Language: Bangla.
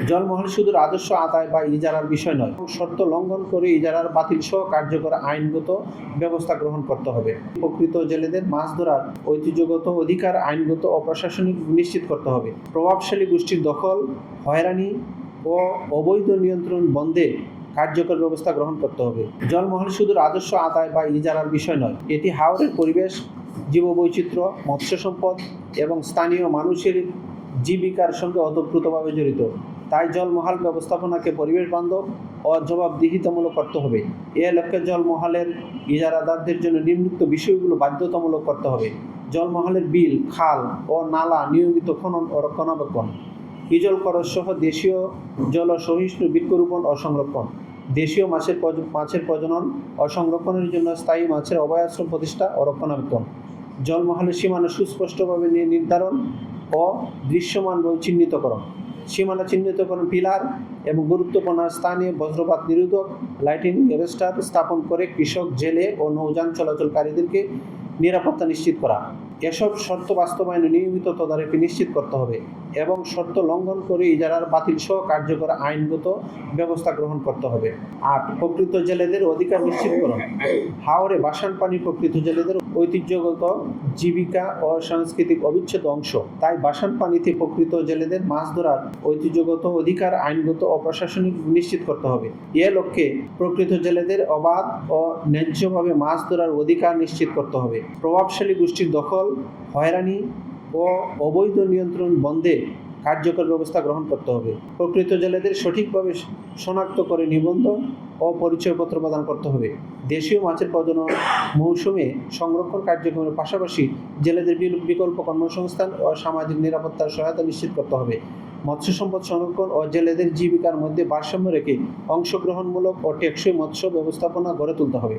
জলমহল শুধু রাজস্ব আদায় বা ইজারার বিষয় নয়, শর্ত লঙ্ঘন করে ইজারার বাতিল সহ কার্যকর আইনগত ব্যবস্থা গ্রহণ করতে হবে। প্রকৃত জেলেদের মাছ ধরার ঐতিহ্যগত অধিকার আইনগত ও প্রশাসনিক নিশ্চিত করতে হবে। প্রভাবশালী গোষ্ঠীর দখল, হয়রানি ও অবৈধ নিয়ন্ত্রণ বন্ধে কার্যকর ব্যবস্থা গ্রহণ করতে হবে। জলমহল শুধু রাজস্ব আদায় বা ইজারার বিষয় নয়, এটি হাওরের পরিবেশ, জীববৈচিত্র্য, মৎস্য সম্পদ এবং স্থানীয় মানুষের জীবিকার সঙ্গে ওতপ্রোতভাবে জড়িত। তাই জলমহল ব্যবস্থাপনাকে পরিবেশ বান্ধব ও জবাবদিহিতামূলক করতে হবে। এ লক্ষ্যে জলমহলের ইজারাদারদের জন্য নিম্নোক্ত বিষয়গুলো বাধ্যতামূলক করতে হবে। জলমহলের বিল, খাল ও নালা নিয়মিত খনন ও রক্ষণাবেক্ষণ। ইজল করজ সহ দেশীয় জল সহিষ্ণু বৃক্ষরোপণ ও সংরক্ষণ। দেশীয় মাছের প্রজনন ও সংরক্ষণের জন্য স্থায়ী মাছের অভয়াশ্রম প্রতিষ্ঠা ও রক্ষণাবেক্ষণ। জলমহলের সীমানা সুস্পষ্টভাবে নির্ধারণ ও দৃশ্যমানভাবে চিহ্নিতকরণ। সীমানা চিহ্নিতকরণ, পিলার এবং গুরুত্বপূর্ণ স্থানে বজ্রপাত নিরোধক লাইটিং অ্যারেস্টার স্থাপন করে কৃষক, জেলে ও নৌযান চলাচলকারীদেরকে নিরাপত্তা নিশ্চিত করা। এসব শর্ত বাস্তবায়নে নিয়মিত তদারকি নিশ্চিত করতে হবে এবং শর্ত লঙ্ঘন করে ইজারার বাতিল সহ কার্যকর আইনগত ব্যবস্থা গ্রহণ করতে হবে। ৮. প্রকৃত জেলেদের অধিকার নিশ্চিতকরণ। হাওরে বাসান পানি প্রকৃত জেলেদের ঐতিহ্যগত জীবিকা ও সাংস্কৃতিক অবিচ্ছেদ্য অংশ। তাই বাসান পানিতে প্রকৃত জেলেদের মাছ ধরার ঐতিহ্যগত অধিকার আইনগত ও প্রশাসনিক নিশ্চিত করতে হবে। এ লক্ষ্যে প্রকৃত জেলেদের অবাধ ও ন্যায্যভাবে মাছ ধরার অধিকার নিশ্চিত করতে হবে। প্রভাবশালী গোষ্ঠীর দখল, হয়রানি ও অবৈধ নিয়ন্ত্রণ বন্ধে কার্যকর ব্যবস্থা গ্রহণ করতে হবে। প্রকৃত জেলেদের সঠিকভাবে শনাক্ত করে নিবন্ধন ও পরিচয়পত্র প্রদান করতে হবে। দেশীয় মাছের প্রজনন মৌসুমে সংরক্ষণ কার্যক্রমের পাশাপাশি জেলেদের বিকল্প কর্মসংস্থান ও সামাজিক নিরাপত্তার সহায়তা নিশ্চিত করতে হবে। মৎস্য সম্পদ সংরক্ষণ ও জেলেদের জীবিকার মধ্যে ভারসাম্য রেখে অংশগ্রহণমূলক ও টেকসই মৎস্য ব্যবস্থাপনা গড়ে তুলতে হবে।